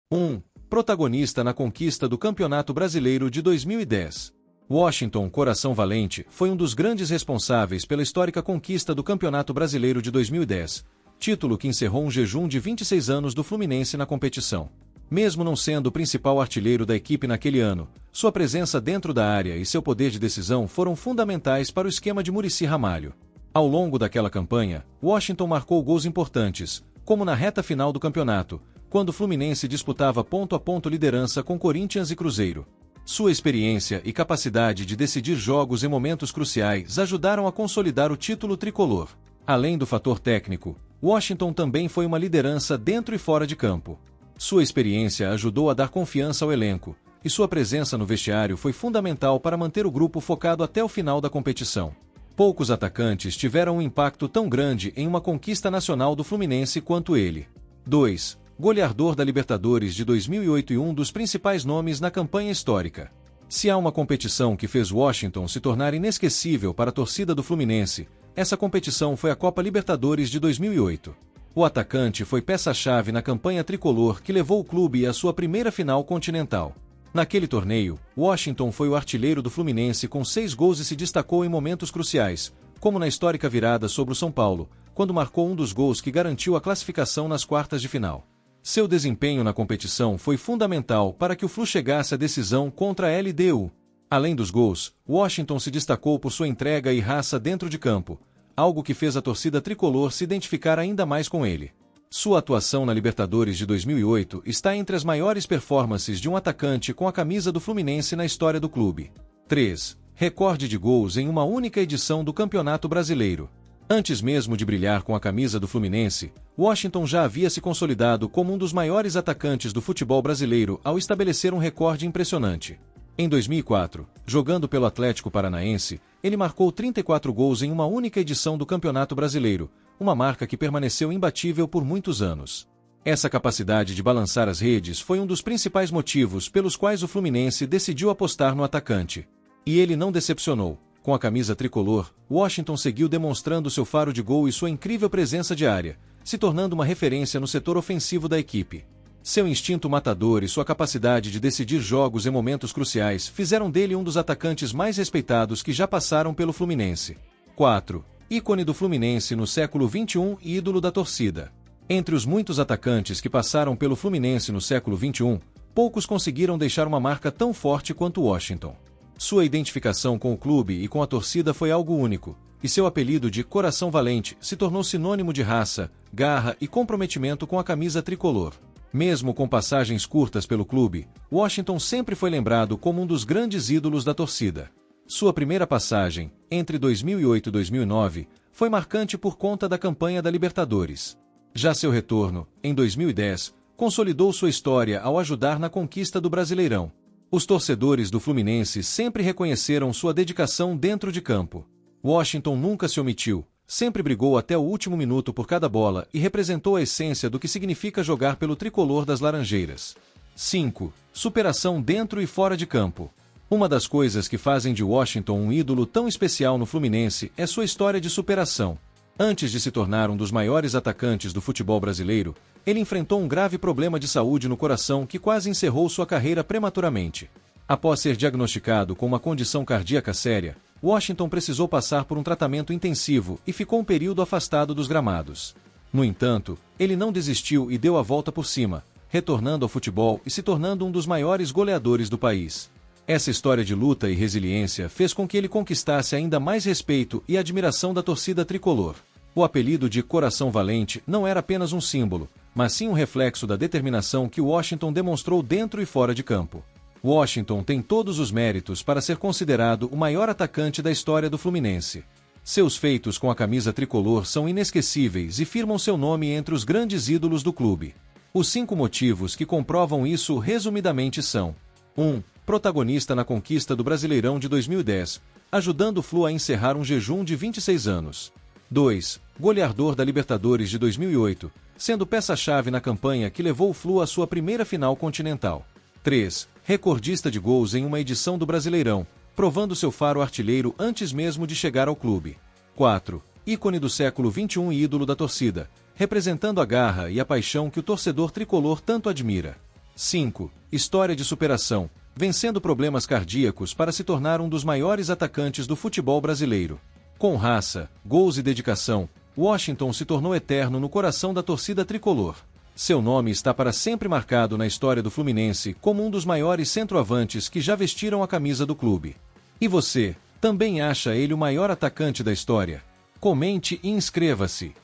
1. Protagonista na conquista do Campeonato Brasileiro de 2010. Washington Coração Valente foi um dos grandes responsáveis pela histórica conquista do Campeonato Brasileiro de 2010, título que encerrou um jejum de 26 anos do Fluminense na competição. Mesmo não sendo o principal artilheiro da equipe naquele ano, sua presença dentro da área e seu poder de decisão foram fundamentais para o esquema de Muricy Ramalho. Ao longo daquela campanha, Washington marcou gols importantes, como na reta final do campeonato, quando o Fluminense disputava ponto a ponto liderança com Corinthians e Cruzeiro. Sua experiência e capacidade de decidir jogos em momentos cruciais ajudaram a consolidar o título tricolor. Além do fator técnico, Washington também foi uma liderança dentro e fora de campo. Sua experiência ajudou a dar confiança ao elenco, e sua presença no vestiário foi fundamental para manter o grupo focado até o final da competição. Poucos atacantes tiveram um impacto tão grande em uma conquista nacional do Fluminense quanto ele. 2. Goleador da Libertadores de 2008 e um dos principais nomes na campanha histórica. Se há uma competição que fez Washington se tornar inesquecível para a torcida do Fluminense, essa competição foi a Copa Libertadores de 2008. O atacante foi peça-chave na campanha tricolor que levou o clube à sua primeira final continental. Naquele torneio, Washington foi o artilheiro do Fluminense com 6 gols e se destacou em momentos cruciais, como na histórica virada sobre o São Paulo, quando marcou um dos gols que garantiu a classificação nas quartas de final. Seu desempenho na competição foi fundamental para que o Flu chegasse à decisão contra a LDU. Além dos gols, Washington se destacou por sua entrega e raça dentro de campo, algo que fez a torcida tricolor se identificar ainda mais com ele. Sua atuação na Libertadores de 2008 está entre as maiores performances de um atacante com a camisa do Fluminense na história do clube. 3. Recorde de gols em uma única edição do Campeonato Brasileiro. Antes mesmo de brilhar com a camisa do Fluminense, Washington já havia se consolidado como um dos maiores atacantes do futebol brasileiro ao estabelecer um recorde impressionante. Em 2004, jogando pelo Atlético Paranaense, ele marcou 34 gols em uma única edição do Campeonato Brasileiro, uma marca que permaneceu imbatível por muitos anos. Essa capacidade de balançar as redes foi um dos principais motivos pelos quais o Fluminense decidiu apostar no atacante. E ele não decepcionou. Com a camisa tricolor, Washington seguiu demonstrando seu faro de gol e sua incrível presença de área, se tornando uma referência no setor ofensivo da equipe. Seu instinto matador e sua capacidade de decidir jogos em momentos cruciais fizeram dele um dos atacantes mais respeitados que já passaram pelo Fluminense. 4. Ícone do Fluminense no século XXI e ídolo da torcida. Entre os muitos atacantes que passaram pelo Fluminense no século XXI, poucos conseguiram deixar uma marca tão forte quanto Washington. Sua identificação com o clube e com a torcida foi algo único, e seu apelido de Coração Valente se tornou sinônimo de raça, garra e comprometimento com a camisa tricolor. Mesmo com passagens curtas pelo clube, Washington sempre foi lembrado como um dos grandes ídolos da torcida. Sua primeira passagem, entre 2008 e 2009, foi marcante por conta da campanha da Libertadores. Já seu retorno, em 2010, consolidou sua história ao ajudar na conquista do Brasileirão. Os torcedores do Fluminense sempre reconheceram sua dedicação dentro de campo. Washington nunca se omitiu, sempre brigou até o último minuto por cada bola e representou a essência do que significa jogar pelo tricolor das Laranjeiras. 5. Superação dentro e fora de campo. Uma das coisas que fazem de Washington um ídolo tão especial no Fluminense é sua história de superação. Antes de se tornar um dos maiores atacantes do futebol brasileiro, ele enfrentou um grave problema de saúde no coração que quase encerrou sua carreira prematuramente. Após ser diagnosticado com uma condição cardíaca séria, Washington precisou passar por um tratamento intensivo e ficou um período afastado dos gramados. No entanto, ele não desistiu e deu a volta por cima, retornando ao futebol e se tornando um dos maiores goleadores do país. Essa história de luta e resiliência fez com que ele conquistasse ainda mais respeito e admiração da torcida tricolor. O apelido de Coração Valente não era apenas um símbolo, mas sim um reflexo da determinação que Washington demonstrou dentro e fora de campo. Washington tem todos os méritos para ser considerado o maior atacante da história do Fluminense. Seus feitos com a camisa tricolor são inesquecíveis e firmam seu nome entre os grandes ídolos do clube. Os 5 motivos que comprovam isso resumidamente são: 1. Protagonista na conquista do Brasileirão de 2010, ajudando o Flu a encerrar um jejum de 26 anos. 2. Goleador da Libertadores de 2008, sendo peça-chave na campanha que levou o Flu à sua primeira final continental. 3. Recordista de gols em uma edição do Brasileirão, provando seu faro artilheiro antes mesmo de chegar ao clube. 4. Ícone do século XXI e ídolo da torcida, representando a garra e a paixão que o torcedor tricolor tanto admira. 5. História de superação, vencendo problemas cardíacos para se tornar um dos maiores atacantes do futebol brasileiro. Com raça, gols e dedicação, Washington se tornou eterno no coração da torcida tricolor. Seu nome está para sempre marcado na história do Fluminense como um dos maiores centroavantes que já vestiram a camisa do clube. E você, também acha ele o maior atacante da história? Comente e inscreva-se.